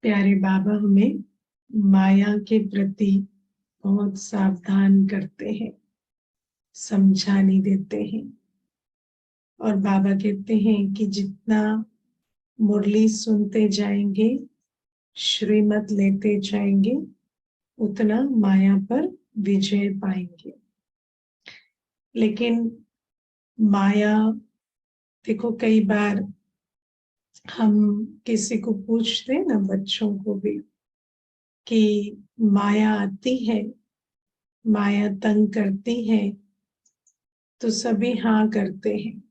प्यारे बाबा हमें माया के प्रति बहुत सावधान करते हैं, समझाने देते हैं। और बाबा कहते हैं कि जितना मुरली सुनते जाएंगे, श्रीमत लेते जाएंगे, उतना माया पर विजय पाएंगे। लेकिन माया, देखो, कई बार हम किसी को पूछते हैं ना, बच्चों को भी, कि माया आती है, माया तंग करती है, तो सभी हाँ करते हैं।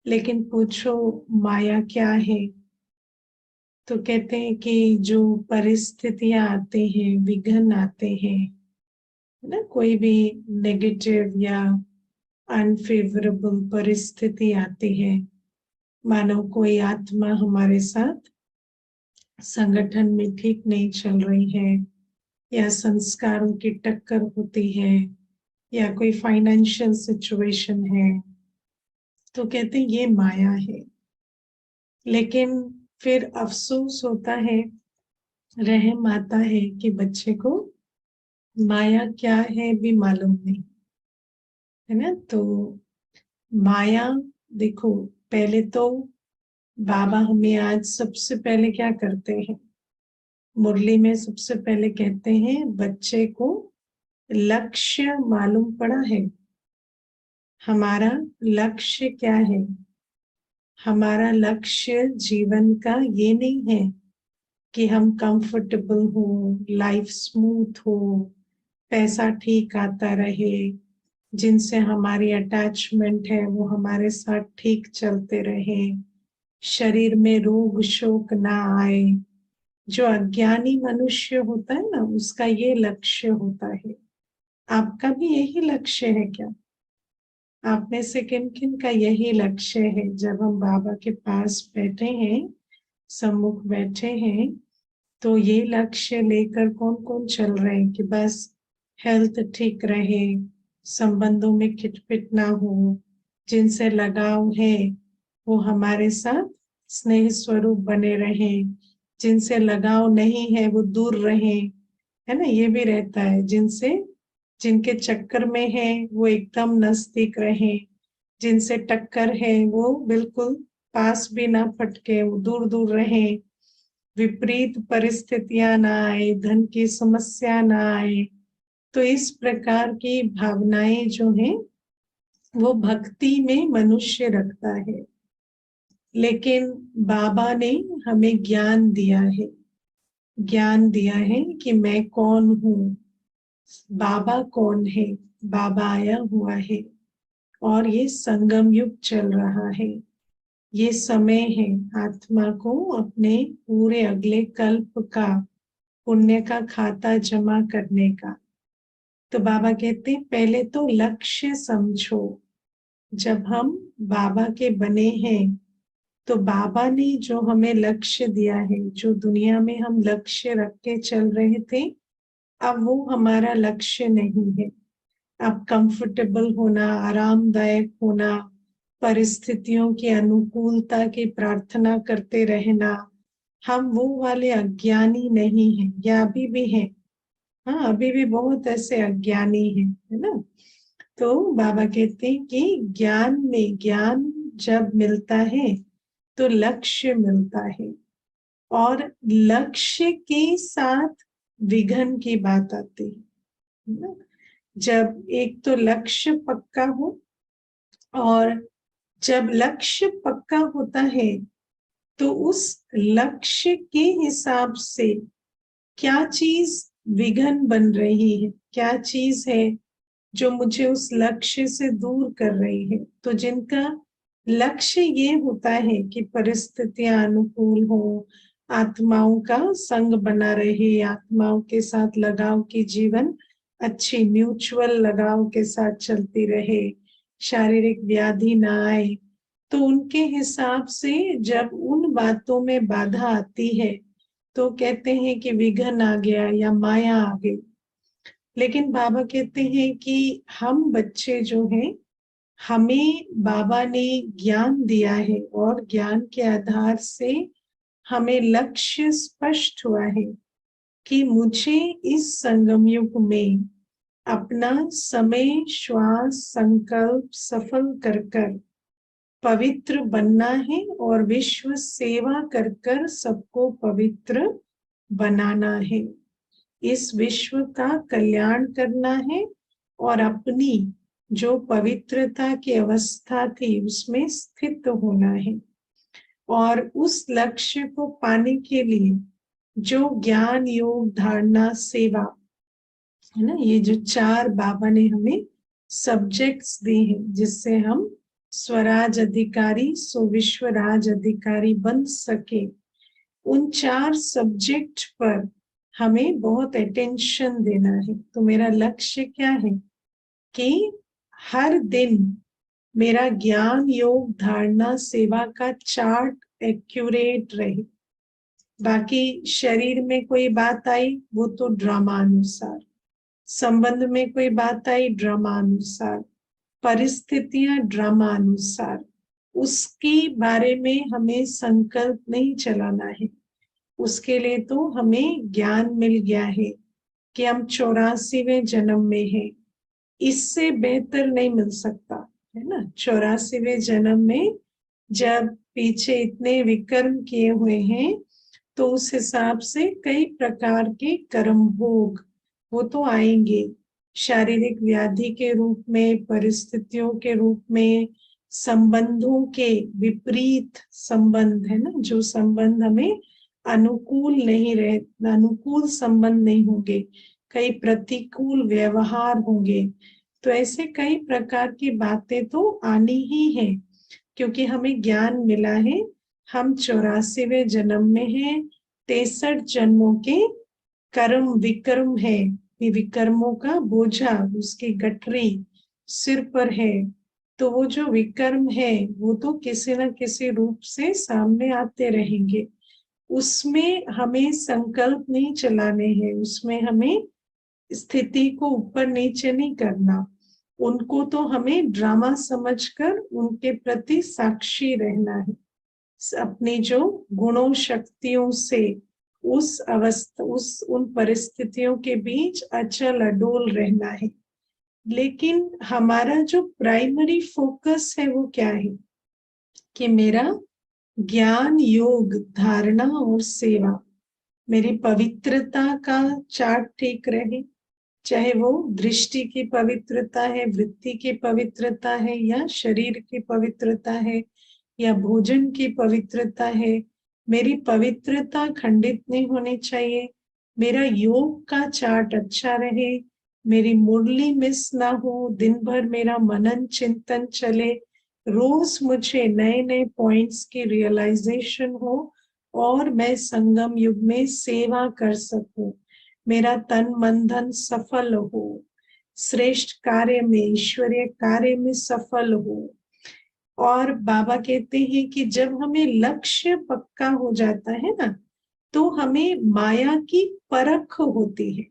लेकिन पूछो माया क्या है, तो कहते हैं कि जो परिस्थितियां आते हैं, विघ्न आते हैं ना, कोई भी नेगेटिव या अनफेवरेबल परिस्थिति आती है, मानो कोई आत्मा हमारे साथ संगठन में ठीक नहीं चल रही है, या संस्कारों की टक्कर होती है, या कोई फाइनेंशियल सिचुएशन है, तो कहते हैं ये माया है। लेकिन फिर अफसोस होता है, रहम आता है कि बच्चे को माया क्या है भी मालूम नहीं है ना। तो माया, देखो, पहले तो बाबा हमें आज सबसे पहले क्या करते हैं, मुरली में सबसे पहले कहते हैं बच्चे को लक्ष्य मालूम पड़ा है। हमारा लक्ष्य क्या है? हमारा लक्ष्य जीवन का ये नहीं है कि हम कंफर्टेबल हो, लाइफ स्मूथ हो, पैसा ठीक आता रहे, जिनसे हमारी अटैचमेंट है वो हमारे साथ ठीक चलते रहे, शरीर में रोग शोक ना आए। जो अज्ञानी मनुष्य होता है ना, उसका ये लक्ष्य होता है। आपका भी यही लक्ष्य है क्या? आप में से किन किन का यही लक्ष्य है? जब हम बाबा के पास बैठे हैं, सम्मुख बैठे हैं, तो ये लक्ष्य लेकर कौन कौन चल रहे हैं कि बस हेल्थ ठीक रहे, संबंधों में खिटपिट ना हो, जिनसे लगाव है वो हमारे साथ स्नेह स्वरूप बने रहे, जिनसे लगाव नहीं है वो दूर रहे, है ना। ये भी रहता है, जिनके चक्कर में है वो एकदम नजदीक रहे, जिनसे टक्कर है वो बिल्कुल पास भी ना फटके, वो दूर दूर रहे, विपरीत परिस्थितियां ना आए, धन की समस्या ना आए। तो इस प्रकार की भावनाएं जो हैं वो भक्ति में मनुष्य रखता है। लेकिन बाबा ने हमें ज्ञान दिया है, ज्ञान दिया है कि मैं कौन हूँ, बाबा कौन है। बाबा आया हुआ है और ये संगम युग चल रहा है। ये समय है आत्मा को अपने पूरे अगले कल्प का पुण्य का खाता जमा करने का। तो बाबा कहते हैं पहले तो लक्ष्य समझो। जब हम बाबा के बने हैं तो बाबा ने जो हमें लक्ष्य दिया है, जो दुनिया में हम लक्ष्य रख के चल रहे थे, अब वो हमारा लक्ष्य नहीं है। अब कंफर्टेबल होना, आरामदायक होना, परिस्थितियों की अनुकूलता की प्रार्थना करते रहना, हम वो वाले अज्ञानी नहीं हैं, या अभी भी हैं। हाँ, अभी भी बहुत ऐसे अज्ञानी हैं, है ना। तो बाबा कहते हैं कि ज्ञान में, ज्ञान जब मिलता है तो लक्ष्य मिलता है, और लक्ष्य के साथ विघ्न की बात आती है ना। जब एक तो लक्ष्य पक्का हो, और जब लक्ष्य पक्का होता है तो उस लक्ष्य के हिसाब से क्या चीज विघ्न बन रही है, क्या चीज है जो मुझे उस लक्ष्य से दूर कर रही है। तो जिनका लक्ष्य ये होता है कि परिस्थितियां अनुकूल हो, आत्माओं का संग बना रहे, आत्माओं के साथ लगाव की जीवन अच्छी म्यूचुअल लगाव के साथ चलती रहे, शारीरिक व्याधि ना आए, तो उनके हिसाब से जब उन बातों में बाधा आती है तो कहते हैं कि विघ्न आ गया या माया आ गई। लेकिन बाबा कहते हैं कि हम बच्चे जो हैं, हमें बाबा ने ज्ञान दिया है, और ज्ञान के आधार से हमें लक्ष्य स्पष्ट हुआ है कि मुझे इस संगम युग में अपना समय श्वास संकल्प सफल कर कर पवित्र बनना है और विश्व सेवा कर कर सबको पवित्र बनाना है। इस विश्व का कल्याण करना है और अपनी जो पवित्रता की अवस्था थी उसमें स्थित होना है। और उस लक्ष्य को पाने के लिए जो ज्ञान योग धारणा सेवा है ना, ये जो 4 बाबा ने हमें सब्जेक्ट्स दी हैं जिससे हम स्वराज अधिकारी सो विश्व राज अधिकारी बन सके, उन 4 सब्जेक्ट पर हमें बहुत अटेंशन देना है। तो मेरा लक्ष्य क्या है कि हर दिन मेरा ज्ञान योग धारणा सेवा का चार्ट एक्यूरेट रहे। बाकी शरीर में कोई बात आई वो तो ड्रामा अनुसार, संबंध में कोई बात आई ड्रामा अनुसार, परिस्थितियां ड्रामा अनुसार, उसके बारे में हमें संकल्प नहीं चलाना है। उसके लिए तो हमें ज्ञान मिल गया है कि हम 84वें जन्म में हैं, इससे बेहतर नहीं मिल सकता है ना। 84वें जन्म में जब पीछे इतने विकर्म किए हुए हैं तो उस हिसाब से कई प्रकार के कर्म भोग वो तो आएंगे, शारीरिक व्याधि के रूप में, परिस्थितियों के रूप में, संबंधों के विपरीत संबंध है ना, जो संबंध हमें अनुकूल नहीं रहे, अनुकूल संबंध नहीं होंगे, कई प्रतिकूल व्यवहार होंगे। तो ऐसे कई प्रकार की बातें तो आनी ही है क्योंकि हमें ज्ञान मिला है। हम 84वें जन्म में हैं, 63 जन्मों के कर्म विकर्म है, ये विकर्मों का बोझा उसकी गठरी सिर पर है। तो वो जो विकर्म है वो तो किसी न किसी रूप से सामने आते रहेंगे, उसमें हमें संकल्प नहीं चलाने हैं, उसमें हमें स्थिति को ऊपर नीचे नहीं करना, उनको तो हमें ड्रामा समझकर उनके प्रति साक्षी रहना है। अपनी जो गुणों शक्तियों से उस अवस्था उन परिस्थितियों के बीच अचल अडोल रहना है। लेकिन हमारा जो प्राइमरी फोकस है वो क्या है कि मेरा ज्ञान योग धारणा और सेवा, मेरी पवित्रता का चार्ट ठीक रहे, चाहे वो दृष्टि की पवित्रता है, वृत्ति की पवित्रता है, या शरीर की पवित्रता है, या भोजन की पवित्रता है। मेरी पवित्रता खंडित नहीं होनी चाहिए, मेरा योग का चार्ट अच्छा रहे, मेरी मुरली मिस ना हो, दिन भर मेरा मनन चिंतन चले, रोज मुझे नए नए पॉइंट्स की रियलाइजेशन हो और मैं संगम युग में सेवा कर सकूं, मेरा तन मन धन सफल हो, श्रेष्ठ कार्य में ईश्वरीय कार्य में सफल हो। और बाबा कहते हैं कि जब हमें लक्ष्य पक्का हो जाता है ना तो हमें माया की परख होती है,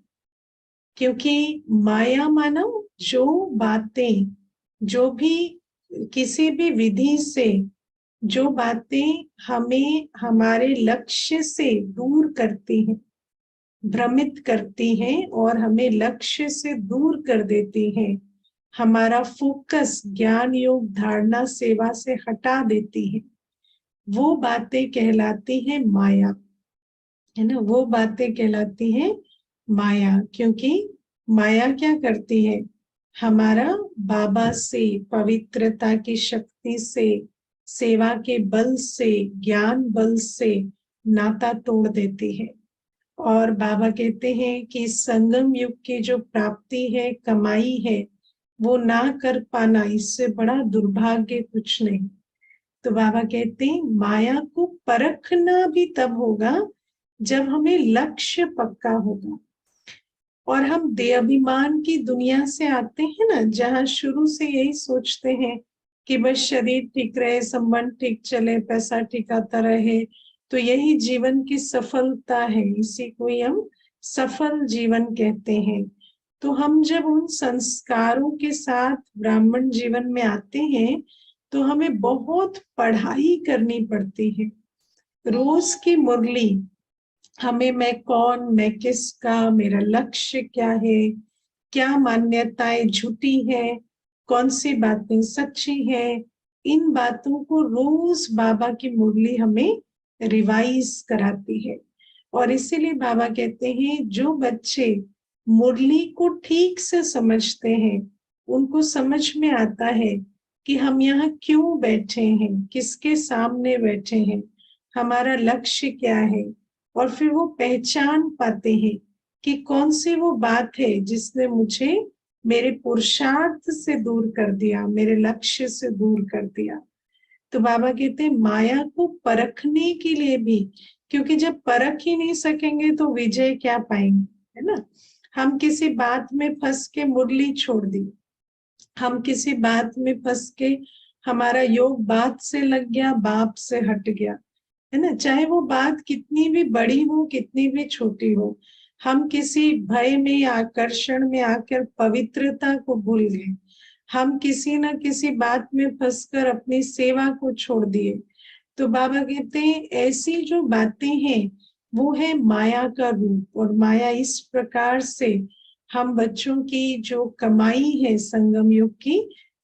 क्योंकि माया मानो जो बातें, जो भी किसी भी विधि से जो बातें हमें हमारे लक्ष्य से दूर करती हैं, भ्रमित करती हैं और हमें लक्ष्य से दूर कर देती हैं, हमारा फोकस ज्ञान योग धारणा सेवा से हटा देती है, वो बातें कहलाती हैं माया, है ना। वो बातें कहलाती हैं माया, क्योंकि माया क्या करती है, हमारा बाबा से पवित्रता की शक्ति से सेवा के बल से ज्ञान बल से नाता तोड़ देती है। और बाबा कहते हैं कि संगम युग की जो प्राप्ति है, कमाई है, वो ना कर पाना इससे बड़ा दुर्भाग्य कुछ नहीं। तो बाबा कहते हैं माया को परखना भी तब होगा जब हमें लक्ष्य पक्का होगा। और हम देहाभिमान की दुनिया से आते हैं ना, जहाँ शुरू से यही सोचते हैं कि बस शरीर ठीक रहे, संबंध ठीक चले, पैसा ठीक आता रहे, तो यही जीवन की सफलता है, इसी को ही हम सफल जीवन कहते हैं। तो हम जब उन संस्कारों के साथ ब्राह्मण जीवन में आते हैं तो हमें बहुत पढ़ाई करनी पड़ती है, रोज की मुरली हमें मैं कौन, मैं किसका, मेरा लक्ष्य क्या है, क्या मान्यताएं झूठी है, कौन सी बातें सच्ची है, इन बातों को रोज बाबा की मुरली हमें रिवाइज कराती है। और इसीलिए बाबा कहते हैं जो बच्चे मुरली को ठीक से समझते हैं, उनको समझ में आता है कि हम यहाँ क्यों बैठे हैं, किसके सामने बैठे हैं, हमारा लक्ष्य क्या है, और फिर वो पहचान पाते हैं कि कौन सी वो बात है जिसने मुझे मेरे पुरुषार्थ से दूर कर दिया, मेरे लक्ष्य से दूर कर दिया। तो बाबा कहते हैं माया को परखने के लिए भी, क्योंकि जब परख ही नहीं सकेंगे तो विजय क्या पाएंगे, है ना। हम किसी बात में फंस के मुरली छोड़ दी, हम किसी बात में फंस के हमारा योग बात से लग गया, बाप से हट गया, है ना। चाहे वो बात कितनी भी बड़ी हो, कितनी भी छोटी हो, हम किसी भय में या आकर्षण में आकर पवित्रता को भूल गए, हम किसी न किसी बात में फंसकर अपनी सेवा को छोड़ दिए। तो बाबा कहते हैं ऐसी जो बातें हैं वो है माया का रूप, और माया इस प्रकार से हम बच्चों की जो कमाई है संगम युग की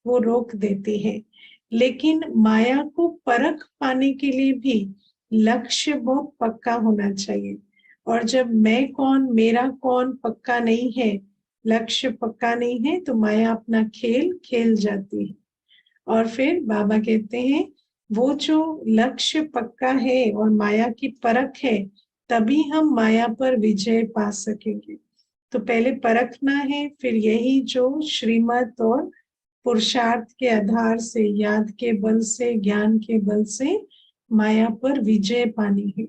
वो रोक देती है। लेकिन माया को परख पाने के लिए भी लक्ष्य बहुत पक्का होना चाहिए। और जब मैं कौन, मेरा कौन पक्का नहीं है, लक्ष्य पक्का नहीं है, तो माया अपना खेल खेल जाती है। और फिर बाबा कहते हैं वो जो लक्ष्य पक्का है और माया की परख है, तभी हम माया पर विजय पा सकेंगे। तो पहले परखना है, फिर यही जो श्रीमत और पुरुषार्थ के आधार से, याद के बल से, ज्ञान के बल से माया पर विजय पानी है।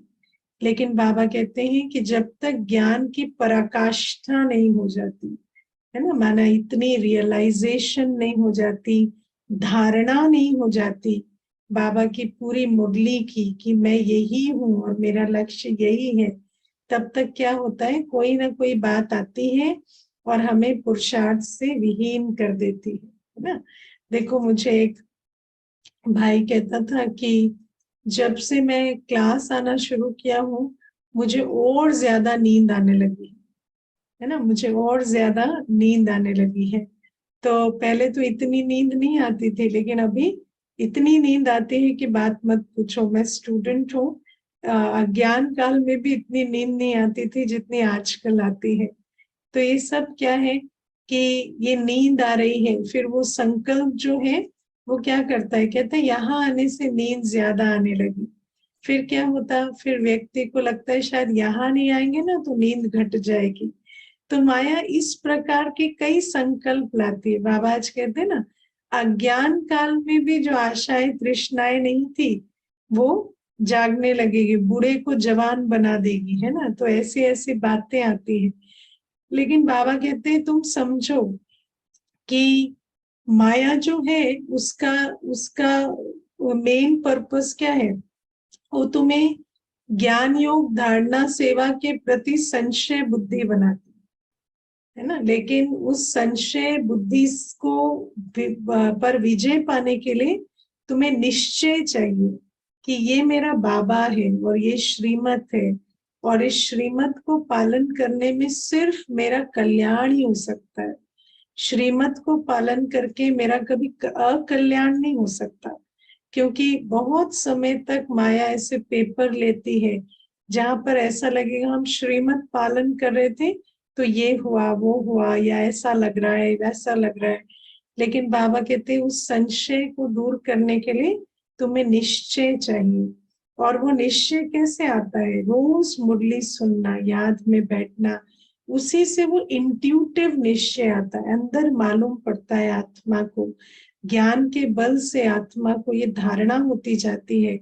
लेकिन बाबा कहते हैं कि जब तक ज्ञान की पराकाष्ठा नहीं हो जाती, है ना, माना इतनी रियलाइजेशन नहीं हो जाती, धारणा नहीं हो जाती बाबा की पूरी मुरली की कि मैं यही हूँ और मेरा लक्ष्य यही है, तब तक क्या होता है, कोई ना कोई बात आती है और हमें पुरुषार्थ से विहीन कर देती है ना। देखो मुझे एक भाई कहता था कि जब से मैं क्लास आना शुरू किया हूँ मुझे और ज्यादा नींद आने लगी है ना, मुझे और ज्यादा नींद आने लगी है। तो पहले तो इतनी नींद नहीं आती थी, लेकिन अभी इतनी नींद आती है कि बात मत पूछो। मैं स्टूडेंट हूँ, अज्ञान काल में भी इतनी नींद नहीं आती थी जितनी आजकल आती है। तो ये सब क्या है कि ये नींद आ रही है, फिर वो संकल्प जो है वो क्या करता है, कहता है यहाँ आने से नींद ज्यादा आने लगी। फिर क्या होता, फिर व्यक्ति को लगता है शायद यहाँ नहीं आएंगे ना तो नींद घट जाएगी। तो माया इस प्रकार के कई संकल्प लाती है। बाबा आज कहते हैं ना, अज्ञान काल में भी जो आशाएं तृष्णाएं नहीं थी वो जागने लगेगी, बूढ़े को जवान बना देगी, है ना। तो ऐसी ऐसी बातें आती हैं। लेकिन बाबा कहते हैं तुम समझो कि माया जो है उसका उसका मेन पर्पस क्या है, वो तुम्हें ज्ञान योग धारणा सेवा के प्रति संशय बुद्धि बनाती है ना। लेकिन उस संशय बुद्धि को पर विजय पाने के लिए तुम्हें निश्चय चाहिए कि ये मेरा बाबा है और ये श्रीमत है, और इस श्रीमत को पालन करने में सिर्फ मेरा कल्याण ही हो सकता है। श्रीमत को पालन करके मेरा कभी अकल्याण नहीं हो सकता, क्योंकि बहुत समय तक माया ऐसे पेपर लेती है जहां पर ऐसा लगेगा हम श्रीमत पालन कर रहे थे तो ये हुआ वो हुआ, या ऐसा लग रहा है वैसा लग रहा है। लेकिन बाबा कहते हैं उस संशय को दूर करने के लिए तुम्हें निश्चय चाहिए। और वो निश्चय कैसे आता है, रोज मुरली सुनना, याद में बैठना, उसी से वो इंट्यूटिव निश्चय आता है, अंदर मालूम पड़ता है आत्मा को, ज्ञान के बल से आत्मा को ये धारणा होती जाती है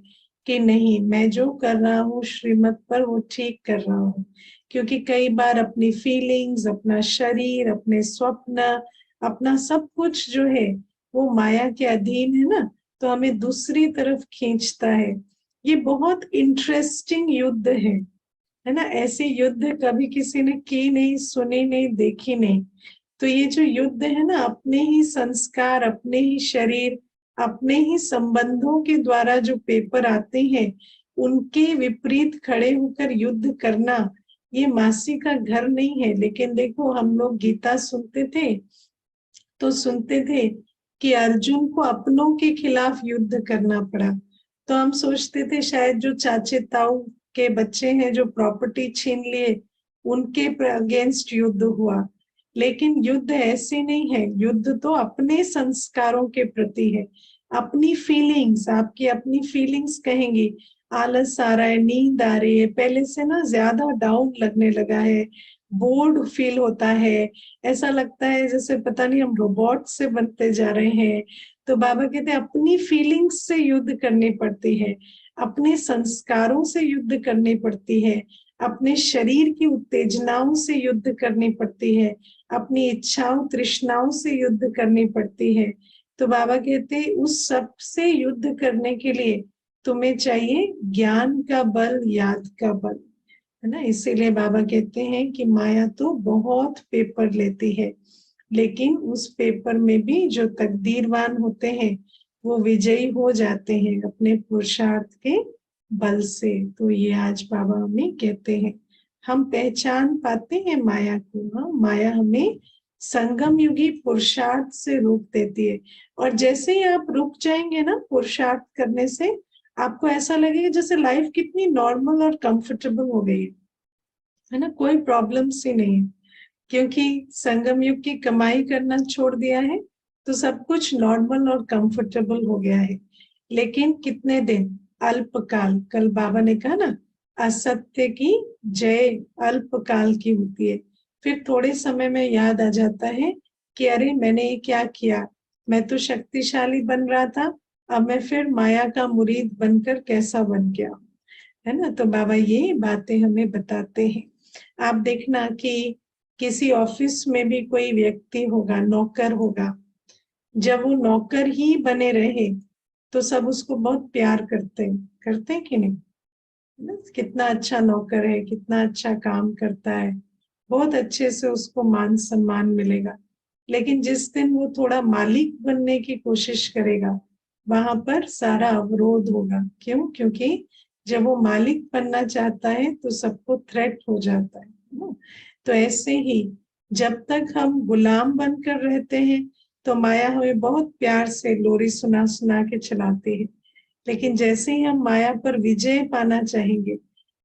कि नहीं मैं जो कर रहा हूँ श्रीमत पर वो ठीक कर रहा हूँ। क्योंकि कई बार अपनी फीलिंग्स, अपना शरीर, अपने स्वप्न, अपना सब कुछ जो है वो माया के अधीन है ना, तो हमें दूसरी तरफ खींचता है। ये बहुत इंटरेस्टिंग युद्ध है ना। ऐसे युद्ध कभी किसी ने की नहीं, सुनी नहीं, देखी नहीं। तो ये जो युद्ध है ना, अपने ही संस्कार, अपने ही शरीर, अपने ही संबंधों के द्वारा जो पेपर आते हैं, उनके विपरीत खड़े होकर युद्ध करना ये मासी का घर नहीं है। लेकिन देखो, हम लोग गीता सुनते थे तो सुनते थे कि अर्जुन को अपनों के खिलाफ युद्ध करना पड़ा। तो हम सोचते थे शायद जो चाचे ताऊ के बच्चे हैं जो प्रॉपर्टी छीन लिए उनके अगेंस्ट युद्ध हुआ। लेकिन युद्ध ऐसे नहीं है, युद्ध तो अपने संस्कारों के प्रति है। अपनी फीलिंग्स, आपकी अपनी फीलिंग्स कहेंगी आलस आ रहा है, नींद आ रही है, पहले से ना ज्यादा डाउन लगने लगा है, बोर्ड फील होता है, ऐसा लगता है जैसे पता नहीं हम रोबोट से बनते जा रहे हैं। तो बाबा कहते हैं अपनी फीलिंग्स से युद्ध करनी पड़ती है, अपने संस्कारों से युद्ध करनी पड़ती है, अपने शरीर की उत्तेजनाओं से युद्ध करनी पड़ती है, अपनी इच्छाओं तृष्णाओं से युद्ध करनी पड़ती है। तो बाबा कहते हैं उस सब से युद्ध करने के लिए तुम्हें चाहिए ज्ञान का बल, याद का बल, है ना। इसीलिए बाबा कहते हैं कि माया तो बहुत पेपर लेती है, लेकिन उस पेपर में भी जो तकदीरवान होते हैं वो विजयी हो जाते हैं अपने पुरुषार्थ के बल से। तो ये आज बाबा हमें कहते हैं हम पहचान पाते हैं माया को। हाँ, माया हमें संगम युगी पुरुषार्थ से रोक देती है। और जैसे ही आप रुक जाएंगे ना पुरुषार्थ करने से, आपको ऐसा लगेगा जैसे लाइफ कितनी नॉर्मल और कंफर्टेबल हो गई है ना, कोई प्रॉब्लम्स ही नहीं है। क्योंकि संगम युग की कमाई करना छोड़ दिया है तो सब कुछ नॉर्मल और कंफर्टेबल हो गया है। लेकिन कितने दिन, अल्पकाल। कल बाबा ने कहा ना, असत्य की जय अल्पकाल की होती है। फिर थोड़े समय में याद आ जाता है कि अरे मैंने ये क्या किया, मैं तो शक्तिशाली बन रहा था, अब मैं फिर माया का मुरीद बनकर कैसा बन गया, है ना। तो बाबा ये बातें हमें बताते हैं। आप देखना कि किसी ऑफिस में भी कोई व्यक्ति होगा, नौकर होगा, जब वो नौकर ही बने रहे तो सब उसको बहुत प्यार करते हैं कि नहीं, ना? कितना अच्छा नौकर है, कितना अच्छा काम करता है, बहुत अच्छे से उसको मान सम्मान मिलेगा। लेकिन जिस दिन वो थोड़ा मालिक बनने की कोशिश करेगा वहां पर सारा अवरोध होगा। क्यों? क्योंकि जब वो मालिक बनना चाहता है तो सबको थ्रेट हो जाता है ना। तो ऐसे ही जब तक हम गुलाम बनकर रहते हैं तो माया हमें बहुत प्यार से लोरी सुना सुना के चलाती है। लेकिन जैसे ही हम माया पर विजय पाना चाहेंगे,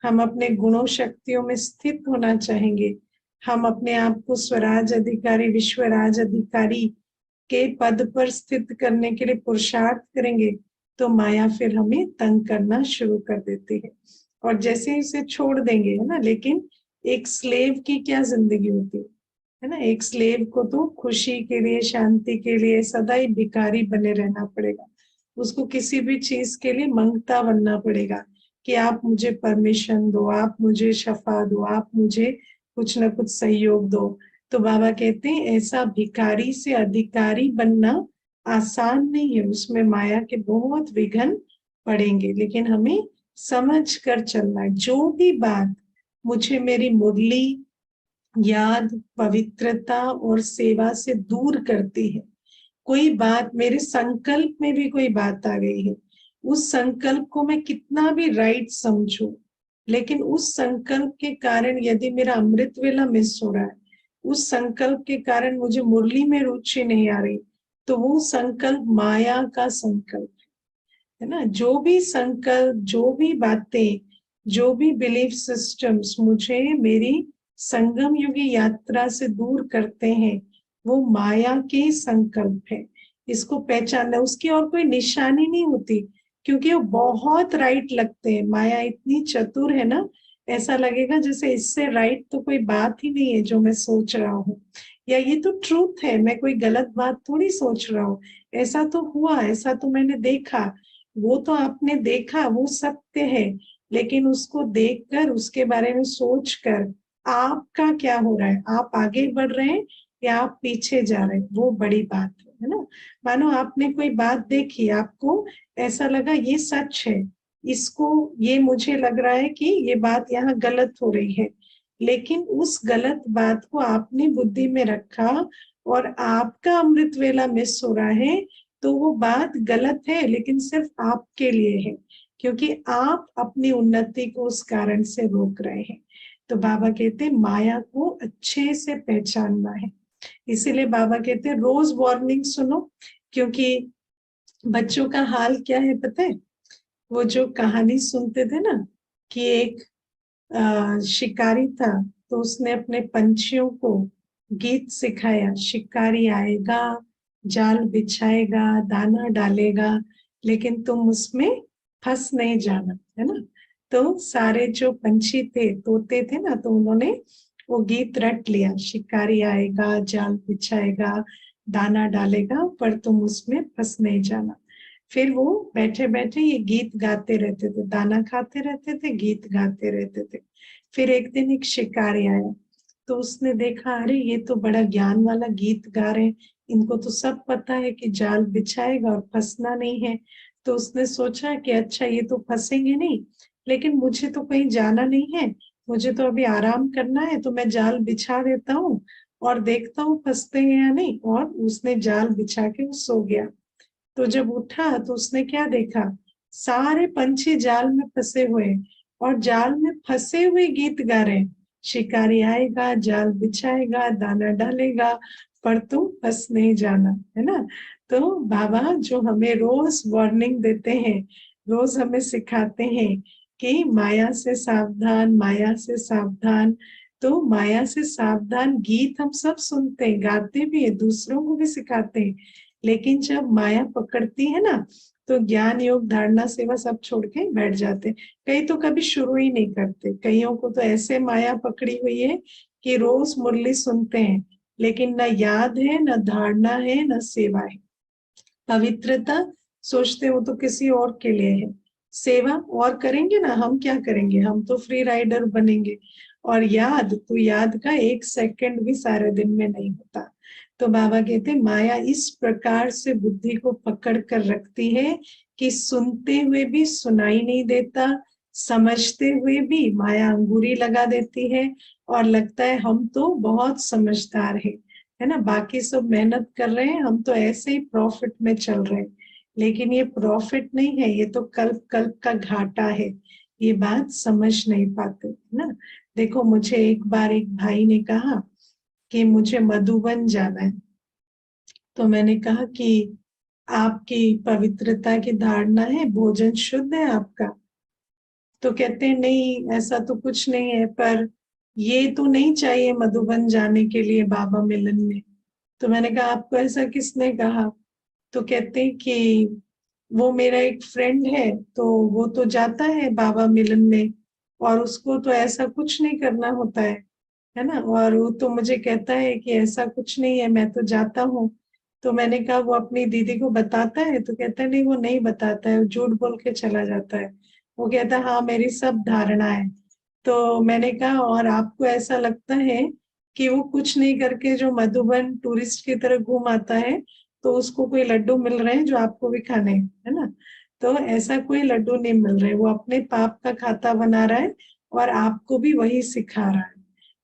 हम अपने गुणों शक्तियों में स्थित होना चाहेंगे, हम अपने आप को स्वराज अधिकारी, विश्वराज अधिकारी के पद पर स्थित करने के लिए पुरुषार्थ करेंगे, तो माया फिर हमें तंग करना शुरू कर देती है। और जैसे ही इसे छोड़ देंगे, है ना। लेकिन एक स्लेव की क्या जिंदगी होती है ना। एक स्लेव को तो खुशी के लिए, शांति के लिए सदा ही भिखारी बने रहना पड़ेगा। उसको किसी भी चीज के लिए मंगता बनना पड़ेगा कि आप मुझे परमिशन दो, आप मुझे शफा दो, आप मुझे कुछ ना कुछ सहयोग दो। तो बाबा कहते हैं ऐसा भिखारी से अधिकारी बनना आसान नहीं है, उसमें माया के बहुत विघ्न पड़ेंगे। लेकिन हमें समझ कर चलना है, जो भी बात मुझे मेरी मुरली, याद, पवित्रता और सेवा से दूर करती है, कोई बात मेरे संकल्प में भी कोई बात आ गई है, उस संकल्प को मैं कितना भी राइट समझूं, लेकिन उस संकल्प के कारण यदि मेरा अमृत वेला मिस हो रहा है, उस संकल्प के कारण मुझे मुरली में रुचि नहीं आ रही, तो वो संकल्प माया का संकल्प है ना। जो भी संकल्प, जो भी बातें, जो भी बिलीफ सिस्टम्स मुझे मेरी संगम युगी यात्रा से दूर करते हैं, वो माया के संकल्प है। इसको पहचानना, उसकी और कोई निशानी नहीं होती, क्योंकि वो बहुत राइट लगते हैं। माया इतनी चतुर है ना, ऐसा लगेगा जैसे इससे राइट तो कोई बात ही नहीं है जो मैं सोच रहा हूँ, या ये तो ट्रूथ है, मैं कोई गलत बात थोड़ी सोच रहा हूँ, ऐसा तो हुआ, ऐसा तो मैंने देखा। वो तो आपने देखा, वो सत्य है, लेकिन उसको देखकर, उसके बारे में सोचकर आपका क्या हो रहा है, आप आगे बढ़ रहे हैं या आप पीछे जा रहे हैं, वो बड़ी बात है ना। मानो आपने कोई बात देखी, आपको ऐसा लगा ये सच है, इसको, ये मुझे लग रहा है कि ये बात यहाँ गलत हो रही है, लेकिन उस गलत बात को आपने बुद्धि में रखा और आपका अमृत वेला मिस हो रहा है, तो वो बात गलत है लेकिन सिर्फ आपके लिए है। क्योंकि आप अपनी उन्नति को उस कारण से रोक रहे हैं। तो बाबा कहते हैं माया को अच्छे से पहचानना है। इसीलिए बाबा कहते हैं रोज वार्निंग सुनो, क्योंकि बच्चों का हाल क्या है पता है? वो जो कहानी सुनते थे ना कि एक शिकारी था, तो उसने अपने पंछियों को गीत सिखाया, शिकारी आएगा, जाल बिछाएगा, दाना डालेगा, लेकिन तुम उसमें फंस नहीं जाना, है ना। तो सारे जो पंछी थे, तोते थे ना, तो उन्होंने वो गीत रट लिया, शिकारी आएगा, जाल बिछाएगा, दाना डालेगा, पर तुम उसमें फंस नहीं जाना। फिर वो बैठे बैठे ये गीत गाते रहते थे, दाना खाते रहते थे, गीत गाते रहते थे। फिर एक दिन एक शिकारी आया, तो उसने देखा अरे ये तो बड़ा ज्ञान वाला गीत गा रहे हैं, इनको तो सब पता है कि जाल बिछाएगा और फंसना नहीं है। तो उसने सोचा कि अच्छा ये तो फंसेंगे नहीं, लेकिन मुझे तो कहीं जाना नहीं है, मुझे तो अभी आराम करना है, तो मैं जाल बिछा देता हूँ और देखता हूँ फंसते हैं या नहीं। और उसने जाल बिछा के वो सो गया। तो जब उठा तो उसने क्या देखा, सारे पंछी जाल में फंसे हुए, और जाल में फंसे हुए गीत गा रहे हैं, शिकारी आएगा, जाल बिछाएगा, दाना डालेगा, पर तुम फंस नहीं जाना, है ना। तो बाबा जो हमें रोज वार्निंग देते हैं, रोज हमें सिखाते हैं कि माया से सावधान, माया से सावधान। तो माया से सावधान गीत हम सब सुनते हैं, गाते भी है, दूसरों को भी सिखाते हैं, लेकिन जब माया पकड़ती है ना, तो ज्ञान योग धारणा सेवा सब छोड़ के बैठ जाते। कई तो कभी शुरू ही नहीं करते, कईयों को तो ऐसे माया पकड़ी हुई है कि रोज मुरली सुनते हैं, लेकिन न याद है, न धारणा है, न सेवा है। पवित्रता सोचते हो तो किसी और के लिए है, सेवा और करेंगे ना, हम क्या करेंगे, हम तो फ्री राइडर बनेंगे। और याद तो याद का एक सेकंड भी सारे दिन में नहीं होता। तो बाबा कहते माया इस प्रकार से बुद्धि को पकड़ कर रखती है कि सुनते हुए भी सुनाई नहीं देता, समझते हुए भी माया अंगूरी लगा देती है, और लगता है हम तो बहुत समझदार हैं, है ना, बाकी सब मेहनत कर रहे हैं, हम तो ऐसे ही प्रॉफिट में चल रहे हैं। लेकिन ये प्रॉफिट नहीं है, ये तो कल्प कल्प का घाटा है। ये बात समझ नहीं पाते, है ना। देखो मुझे एक बार एक भाई ने कहा कि मुझे मधुबन जाना है, तो मैंने कहा कि आपकी पवित्रता की धारणा है, भोजन शुद्ध है आपका? तो कहते हैं नहीं ऐसा तो कुछ नहीं है, पर ये तो नहीं चाहिए मधुबन जाने के लिए बाबा मिलन में। तो मैंने कहा आपको ऐसा किसने कहा? तो कहते हैं कि वो मेरा एक फ्रेंड है, तो वो तो जाता है बाबा मिलन में, और उसको तो ऐसा कुछ नहीं करना होता है ना। और वो तो मुझे कहता है कि ऐसा कुछ नहीं है, मैं तो जाता हूँ। तो मैंने कहा वो अपनी दीदी को बताता है? तो कहता है नहीं वो नहीं बताता है, वो झूठ बोल के चला जाता है। वो कहता है हाँ मेरी सब धारणा है। तो मैंने कहा और आपको ऐसा लगता है कि वो कुछ नहीं करके जो मधुबन टूरिस्ट की तरह घूम आता है, तो उसको कोई लड्डू मिल रहे हैं जो आपको भी खाने हैं, है ना। तो ऐसा कोई लड्डू नहीं मिल रहे, वो अपने पाप का खाता बना रहा है और आपको भी वही सिखा रहा है।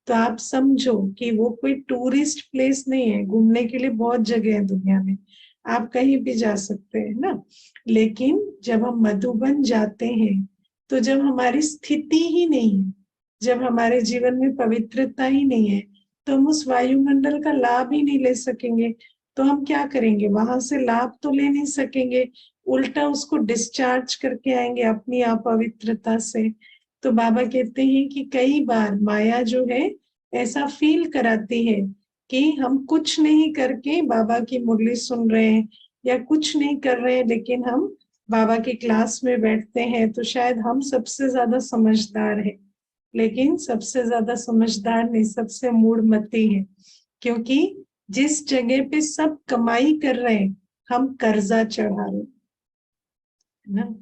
तो आप समझो कि वो कोई टूरिस्ट प्लेस नहीं है, घूमने के लिए बहुत जगह है दुनिया में, आप कहीं भी जा सकते हैं ना। लेकिन जब हम मधुबन जाते हैं, तो जब हमारी स्थिति ही नहीं है, जब हमारे जीवन में पवित्रता ही नहीं है, तो हम उस वायुमंडल का लाभ ही नहीं ले सकेंगे। तो हम क्या करेंगे, वहां से लाभ तो ले नहीं सकेंगे, उल्टा उसको डिस्चार्ज करके आएंगे अपनी अपवित्रता से। तो बाबा कहते हैं कि कई बार माया जो है ऐसा फील कराती है कि हम कुछ नहीं करके बाबा की मुरली सुन रहे हैं, या कुछ नहीं कर रहे हैं, लेकिन हम बाबा की क्लास में बैठते हैं तो शायद हम सबसे ज्यादा समझदार हैं। लेकिन सबसे ज्यादा समझदार नहीं, सबसे मूढ़मती है। क्योंकि जिस जगह पे सब कमाई कर रहे हैं, हम कर्जा चढ़ा रहे हैं, है ना।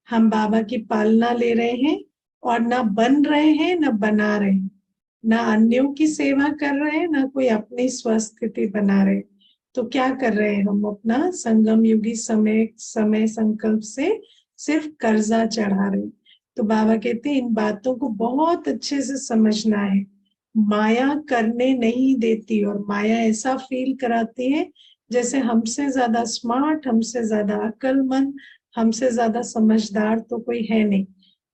हम बाबा की पालना ले रहे हैं, और ना बन रहे हैं ना बना रहे हैं, ना अन्यों की सेवा कर रहे हैं ना कोई अपनी स्वस्थिति बना रहे हैं। तो क्या कर रहे हैं, हम अपना संगम युगी समय समय संकल्प से सिर्फ कर्जा चढ़ा रहे हैं। तो बाबा कहते हैं इन बातों को बहुत अच्छे से समझना है। माया करने नहीं देती, और माया ऐसा फील कराती है जैसे हमसे ज्यादा स्मार्ट, हमसे ज्यादा अक्लमंद, हमसे ज्यादा समझदार तो कोई है नहीं,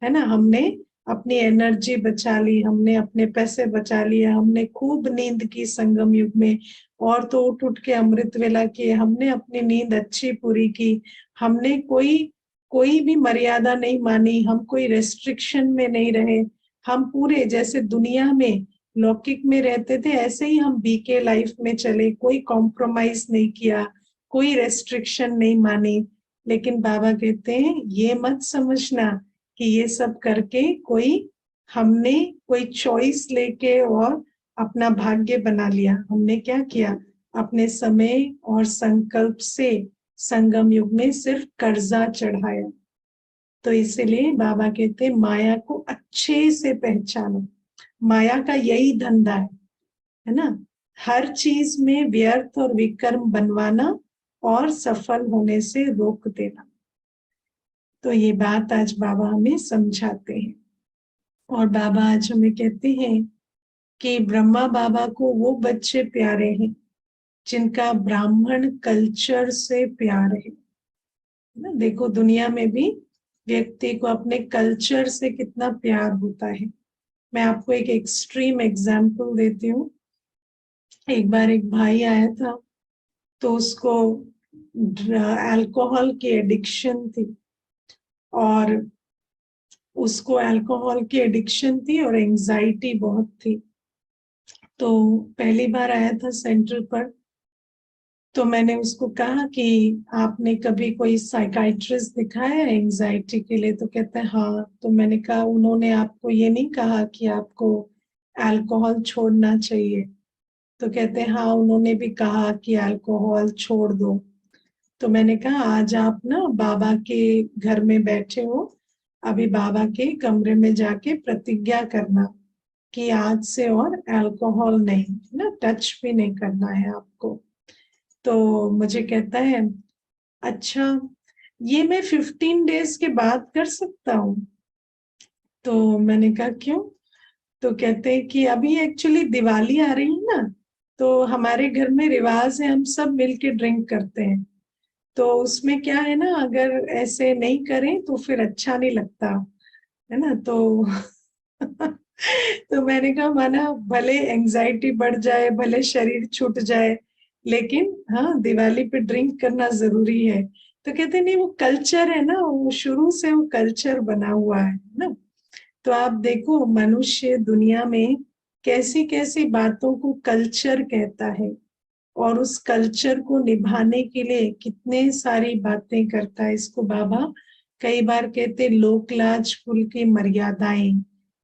है ना। हमने अपनी एनर्जी बचा ली, हमने अपने पैसे बचा लिए, हमने खूब नींद की संगम युग में, और तो उठ उठ के अमृत वेला किए, हमने अपनी नींद अच्छी पूरी की, हमने कोई कोई भी मर्यादा नहीं मानी, हम कोई रेस्ट्रिक्शन में नहीं रहे, हम पूरे जैसे दुनिया में लौकिक में रहते थे ऐसे ही हम बीके लाइफ में चले, कोई कॉम्प्रोमाइज नहीं किया, कोई रेस्ट्रिक्शन नहीं मानी। लेकिन बाबा कहते हैं ये मत समझना कि ये सब करके हमने कोई चॉइस लेके और अपना भाग्य बना लिया। हमने क्या किया, अपने समय और संकल्प से संगम युग में सिर्फ कर्जा चढ़ाया। तो इसीलिए बाबा कहते हैं माया को अच्छे से पहचानो। माया का यही धंधा है ना, हर चीज में व्यर्थ और विकर्म बनवाना और सफल होने से रोक देना। तो ये बात आज बाबा हमें समझाते हैं। और बाबा आज हमें कहते हैं कि ब्रह्मा बाबा को वो बच्चे प्यारे हैं जिनका ब्राह्मण कल्चर से प्यार है ना। देखो दुनिया में भी व्यक्ति को अपने कल्चर से कितना प्यार होता है। मैं आपको एक एक्सट्रीम एग्जाम्पल देती हूँ। एक बार एक भाई आया था, तो उसको अल्कोहल की एडिक्शन थी, और उसको अल्कोहल की एडिक्शन थी और एंजाइटी बहुत थी। तो पहली बार आया था सेंटर पर, तो मैंने उसको कहा कि आपने कभी कोई साइकाइट्रिस्ट दिखाया है एंजाइटी के लिए? तो कहता है हाँ। तो मैंने कहा उन्होंने आपको ये नहीं कहा कि आपको अल्कोहल छोड़ना चाहिए? तो कहते हैं हाँ, उन्होंने भी कहा कि अल्कोहल छोड़ दो। तो मैंने कहा आज आप ना बाबा के घर में बैठे हो, अभी बाबा के कमरे में जाके प्रतिज्ञा करना कि आज से और अल्कोहल नहीं, ना टच भी नहीं करना है आपको। तो मुझे कहता है अच्छा, ये मैं 15 डेज के बाद कर सकता हूँ? तो मैंने कहा क्यों? तो कहते हैं कि अभी एक्चुअली दिवाली आ रही है ना, तो हमारे घर में रिवाज है हम सब मिलके ड्रिंक करते हैं, तो उसमें क्या है ना, अगर ऐसे नहीं करें तो फिर अच्छा नहीं लगता, है ना। तो तो मैंने कहा माना भले एंजाइटी बढ़ जाए, भले शरीर छूट जाए, लेकिन हाँ दिवाली पे ड्रिंक करना जरूरी है। तो कहते नहीं वो कल्चर है ना, वो शुरू से वो कल्चर बना हुआ है ना। तो आप देखो मनुष्य दुनिया में कैसी कैसी बातों को कल्चर कहता है, और उस कल्चर को निभाने के लिए कितने सारी बातें करता है। इसको बाबा कई बार कहते लोक लाज कुल की मर्यादाएं,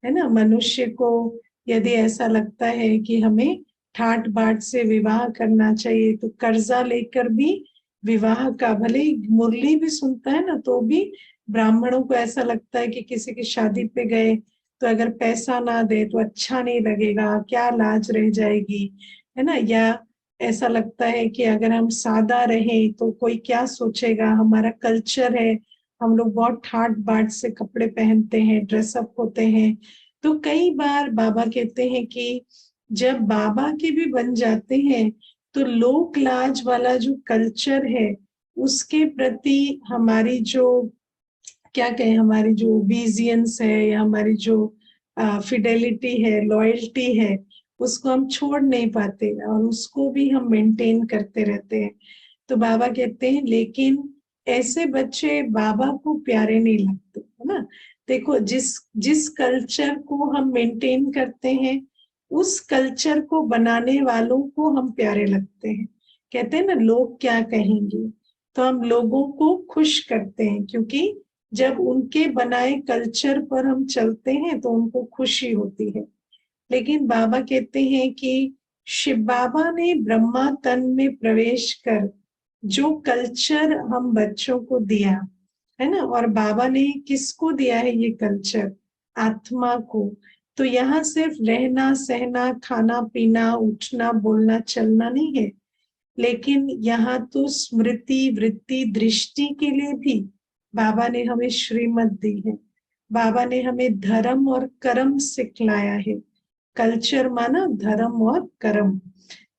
है ना। मनुष्य को यदि ऐसा लगता है कि हमें ठाट बाट से विवाह करना चाहिए, तो कर्जा लेकर भी विवाह का, भले ही मुरली भी सुनता है ना, तो भी ब्राह्मणों को ऐसा लगता है कि किसी की शादी पे गए तो अगर पैसा ना दे तो अच्छा नहीं लगेगा, क्या लाज रह जाएगी, है ना। या ऐसा लगता है कि अगर हम सादा रहें तो कोई क्या सोचेगा, हमारा कल्चर है, हम लोग बहुत ठाट बाट से कपड़े पहनते हैं, ड्रेसअप होते हैं। तो कई बार बाबा कहते हैं कि जब बाबा के भी बन जाते हैं तो लोक लाज वाला जो कल्चर है उसके प्रति हमारी जो, क्या कहें, हमारी जो ओबीजियंस है या हमारी जो फिडेलिटी है, लॉयल्टी है, उसको हम छोड़ नहीं पाते और उसको भी हम मेंटेन करते रहते हैं। तो बाबा कहते हैं लेकिन ऐसे बच्चे बाबा को प्यारे नहीं लगते, है ना। देखो जिस जिस कल्चर को हम मेंटेन करते हैं उस कल्चर को बनाने वालों को हम प्यारे लगते हैं। कहते हैं ना लोग क्या कहेंगे, तो हम लोगों को खुश करते हैं, क्योंकि जब उनके बनाए कल्चर पर हम चलते हैं तो उनको खुशी होती है। लेकिन बाबा कहते हैं कि शिव बाबा ने ब्रह्मा तन में प्रवेश कर जो कल्चर हम बच्चों को दिया, है ना, और बाबा ने किसको दिया है ये कल्चर? आत्मा को। तो यहाँ सिर्फ रहना सहना खाना पीना उठना बोलना चलना नहीं है, लेकिन यहाँ तो स्मृति वृत्ति दृष्टि के लिए भी बाबा ने हमें श्रीमत दी है। बाबा ने हमें धर्म और कर्म सिखलाया है। कल्चर माना धर्म और कर्म।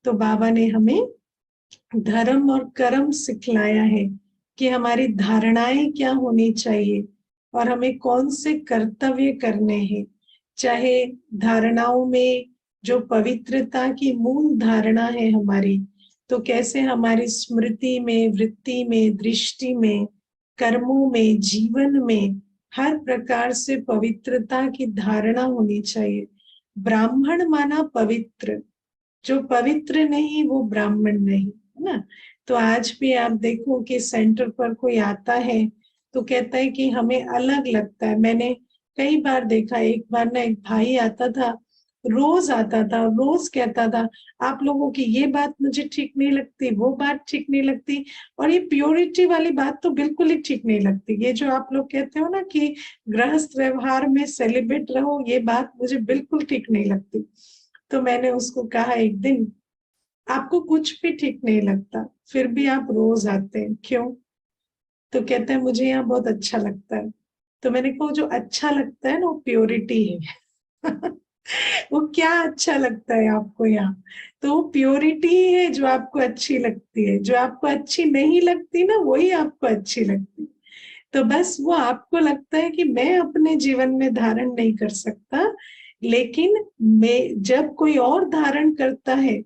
तो बाबा ने हमें धर्म और कर्म सिखलाया है कि हमारी धारणाएं क्या होनी चाहिए और हमें कौन से कर्तव्य करने हैं। चाहे धारणाओं में जो पवित्रता की मूल धारणा है हमारी, तो कैसे हमारी स्मृति में, वृत्ति में, दृष्टि में, कर्मों में, जीवन में हर प्रकार से पवित्रता की धारणा होनी चाहिए। ब्राह्मण माना पवित्र, जो पवित्र नहीं वो ब्राह्मण नहीं, है ना। तो आज भी आप देखो कि सेंटर पर कोई आता है तो कहता है कि हमें अलग लगता है। मैंने कई बार देखा, एक बार ना एक भाई आता था, रोज आता था, रोज कहता था आप लोगों की ये बात मुझे ठीक नहीं लगती, वो बात ठीक नहीं लगती, और ये प्योरिटी वाली बात तो बिल्कुल ही ठीक नहीं लगती। ये जो आप लोग कहते हो ना कि गृहस्थ व्यवहार में सेलिब्रेट रहो, ये बात मुझे बिल्कुल ठीक नहीं लगती। तो मैंने उसको कहा एक दिन, आपको कुछ भी ठीक नहीं लगता फिर भी आप रोज आते हैं, क्यों? तो कहते हैं मुझे यहाँ बहुत अच्छा लगता है। तो मैंने कहा जो अच्छा लगता है ना वो प्योरिटी है। वो क्या अच्छा लगता है आपको यहाँ? तो वो प्योरिटी है जो आपको अच्छी लगती है, जो आपको अच्छी नहीं लगती ना वही आपको अच्छी लगती। तो बस वो आपको लगता है कि मैं अपने जीवन में धारण नहीं कर सकता, लेकिन मैं जब कोई और धारण करता है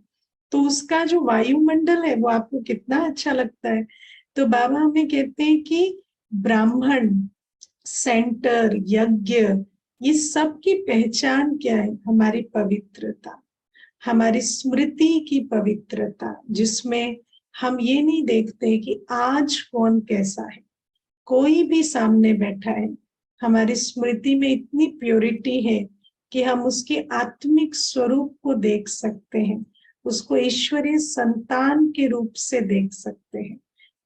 तो उसका जो वायुमंडल है वो आपको कितना अच्छा लगता है। तो बाबा हमें कहते हैं कि ब्राह्मण, सेंटर, यज्ञ, ये सब की पहचान क्या है? हमारी पवित्रता, हमारी स्मृति की पवित्रता, जिसमें हम ये नहीं देखते कि आज कौन कैसा है। कोई भी सामने बैठा है, हमारी स्मृति में इतनी प्योरिटी है कि हम उसके आत्मिक स्वरूप को देख सकते हैं, उसको ईश्वरीय संतान के रूप से देख सकते हैं,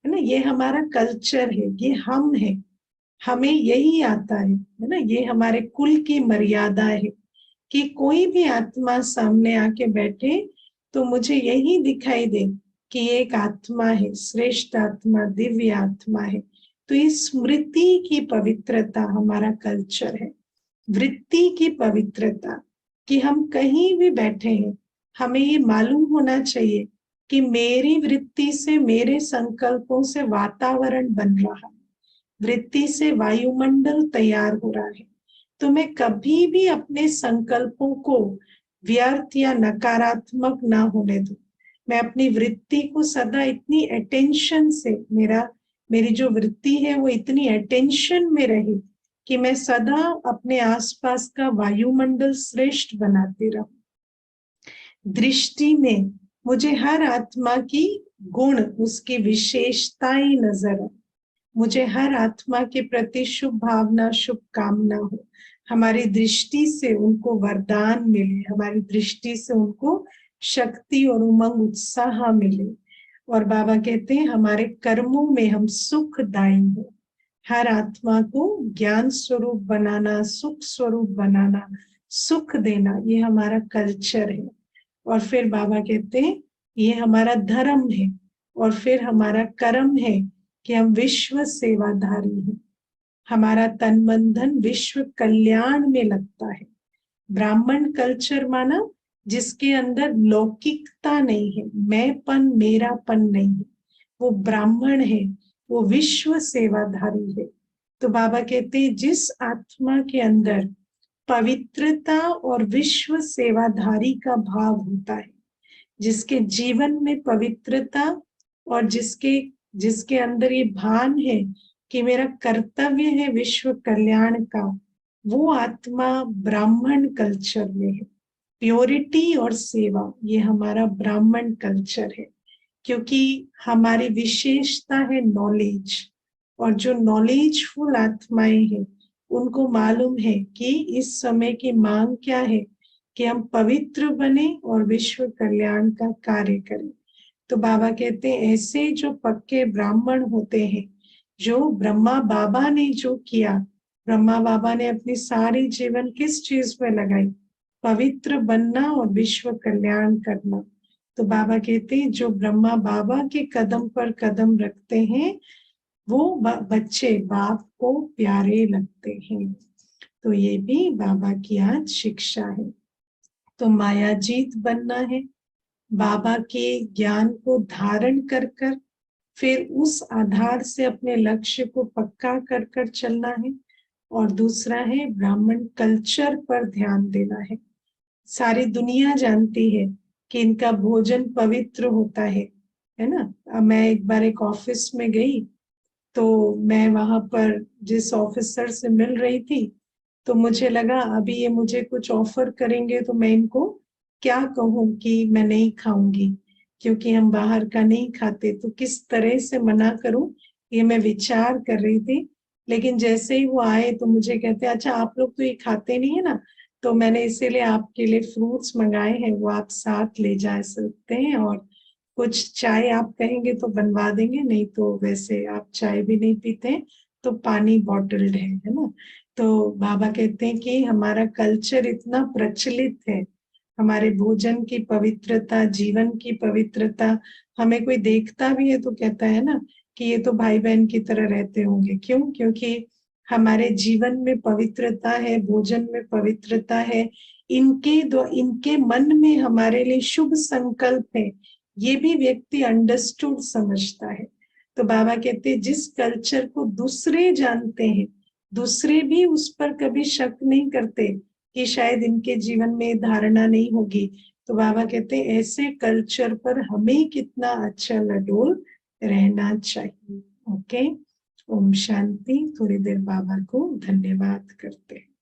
है ना। ये हमारा कल्चर है, ये हम है, हमें यही आता है ना। ये हमारे कुल की मर्यादा है कि कोई भी आत्मा सामने आके बैठे तो मुझे यही दिखाई दे कि ये एक आत्मा है, श्रेष्ठ आत्मा, दिव्य आत्मा है। तो ये स्मृति की पवित्रता हमारा कल्चर है। वृत्ति की पवित्रता, कि हम कहीं भी बैठे हैं हमें ये मालूम होना चाहिए कि मेरी वृत्ति से, मेरे संकल्पों से वातावरण बन रहा है, वृत्ति से वायुमंडल तैयार हो रहा है। तो मैं कभी भी अपने संकल्पों को व्यर्थ या नकारात्मक ना होने दूं। मैं अपनी वृत्ति को सदा इतनी अटेंशन से, मेरी जो वृत्ति है वो इतनी अटेंशन में रहे कि मैं सदा अपने आसपास का वायुमंडल श्रेष्ठ बनाती रहूं। दृष्टि में मुझे हर आत्मा की गुण, उसकी विशेषताएं नजर आए। मुझे हर आत्मा के प्रति शुभ भावना, शुभ कामना हो। हमारी दृष्टि से उनको वरदान मिले, हमारी दृष्टि से उनको शक्ति और उमंग, उत्साह मिले। और बाबा कहते हैं हमारे कर्मों में हम सुखदायी हो। हर आत्मा को ज्ञान स्वरूप बनाना, सुख स्वरूप बनाना, सुख देना, ये हमारा कल्चर है। और फिर बाबा कहते हैं ये हमारा धर्म है। और फिर हमारा कर्म है कि हम विश्व सेवाधारी हैं। हमारा तन मन धन विश्व कल्याण में लगता है। ब्राह्मण कल्चर माना जिसके अंदर लौकिकता नहीं है, मैंपन, मेरापन नहीं है, वो ब्राह्मण है, वो विश्व सेवाधारी है। तो बाबा कहते हैं जिस आत्मा के अंदर पवित्रता और विश्व सेवाधारी का भाव होता है, जिसके जीवन में पवित्रता और जिसके जिसके अंदर ये भान है कि मेरा कर्तव्य है विश्व कल्याण का, वो आत्मा ब्राह्मण कल्चर में है। प्योरिटी और सेवा, ये हमारा ब्राह्मण कल्चर है। क्योंकि हमारी विशेषता है नॉलेज, और जो नॉलेजफुल आत्माएं हैं उनको मालूम है कि इस समय की मांग क्या है कि हम पवित्र बने और विश्व कल्याण का कार्य करें। तो बाबा कहते हैं ऐसे जो पक्के ब्राह्मण होते हैं, जो ब्रह्मा बाबा ने जो किया, ब्रह्मा बाबा ने अपनी सारी जीवन किस चीज में लगाई? पवित्र बनना और विश्व कल्याण करना। तो बाबा कहते हैं जो ब्रह्मा बाबा के कदम पर कदम रखते हैं वो बच्चे बाप को प्यारे लगते हैं। तो ये भी बाबा की आज शिक्षा है। तो मायाजीत बनना है, बाबा के ज्ञान को धारण कर कर फिर उस आधार से अपने लक्ष्य को पक्का कर कर चलना है। और दूसरा है ब्राह्मण कल्चर पर ध्यान देना है। सारी दुनिया जानती है कि इनका भोजन पवित्र होता है ना। अब मैं एक बार एक ऑफिस में गई, तो मैं वहां पर जिस ऑफिसर से मिल रही थी, तो मुझे लगा अभी ये मुझे कुछ ऑफर करेंगे तो मैं इनको क्या कहूं कि मैं नहीं खाऊंगी, क्योंकि हम बाहर का नहीं खाते, तो किस तरह से मना करूं, ये मैं विचार कर रही थी। लेकिन जैसे ही वो आए तो मुझे कहते अच्छा आप लोग तो ये खाते नहीं है ना, तो मैंने इसीलिए आपके लिए फ्रूट्स मंगाए हैं, वो आप साथ ले जा सकते हैं, और कुछ चाय आप कहेंगे तो बनवा देंगे, नहीं तो वैसे आप चाय भी नहीं पीते हैं, तो पानी बॉटल्ड है ना। तो बाबा कहते हैं कि हमारा कल्चर इतना प्रचलित है, हमारे भोजन की पवित्रता, जीवन की पवित्रता, हमें कोई देखता भी है तो कहता है ना कि ये तो भाई बहन की तरह रहते होंगे। क्यों? क्योंकि हमारे जीवन में पवित्रता है, भोजन में पवित्रता है, इनके मन में हमारे लिए शुभ संकल्प है, ये भी व्यक्ति अंडरस्टूड समझता है। तो बाबा कहते हैं जिस कल्चर को दूसरे जानते हैं, दूसरे भी उस पर कभी शक नहीं करते कि शायद इनके जीवन में धारणा नहीं होगी, तो बाबा कहते हैं ऐसे कल्चर पर हमें कितना अच्छा लडोल रहना चाहिए। ओके, ओम शांति। थोड़ी देर बाबा को धन्यवाद करते हैं।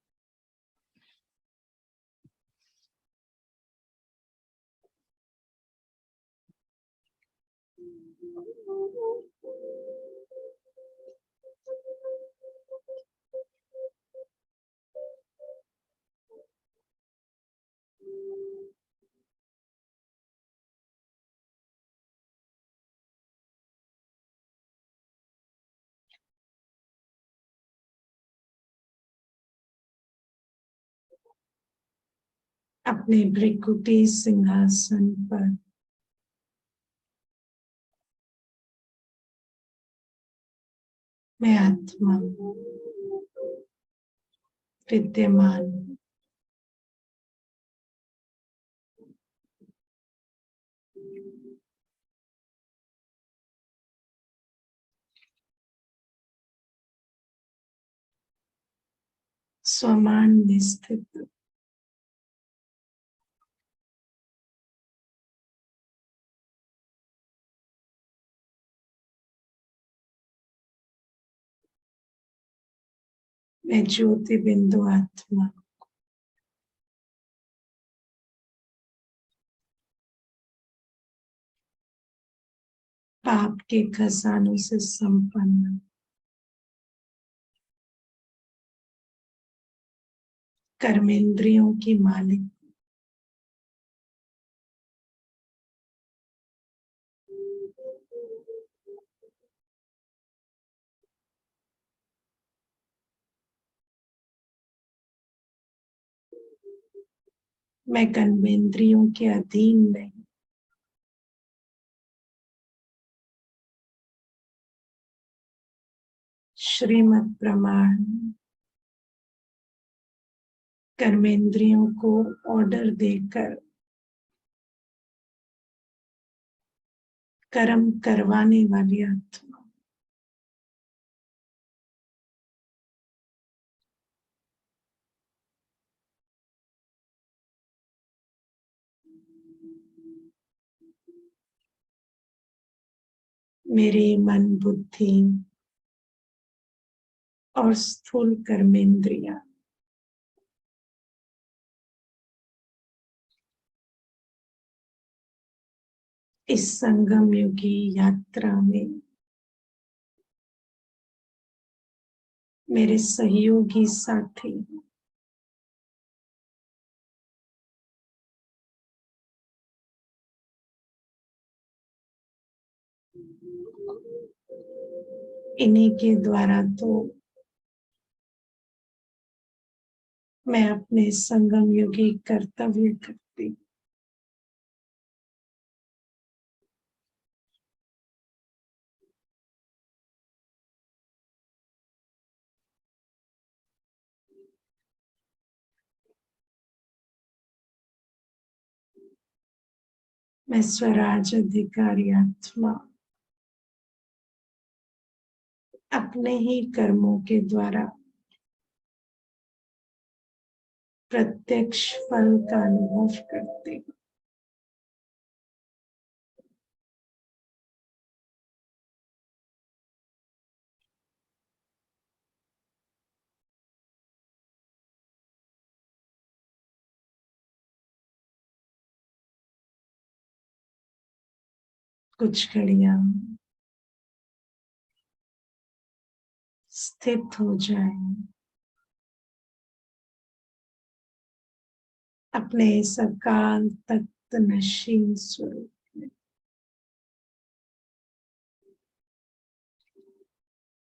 अपने भृकुटी सिंहासन पर मैं आत्मा विद्यमान स्वमान में स्थित मैं ज्योति बिंदु आत्मा पाप के खजानों से संपन्न कर्मेंद्रियों की मालिक मैं कर्मेंद्रियों के अधीन नहीं, श्रीमत प्रमाण कर्मेंद्रियों को ऑर्डर देकर कर्म करवाने वाली आत्मा मेरे मन, बुद्धि और स्थूल कर्मेंद्रिया इस संगम युगी यात्रा में मेरे सहयोगी साथी इन्हीं के द्वारा तो मैं अपने संगम युगी कर्तव्य करती। मैं स्वराज अधिकारी आत्मा अपने ही कर्मों के द्वारा प्रत्यक्ष फल का अनुभव करते हो। कुछ घड़ियां स्थित हो जाएं अपने सकाल तख्त नशीन स्वरूप।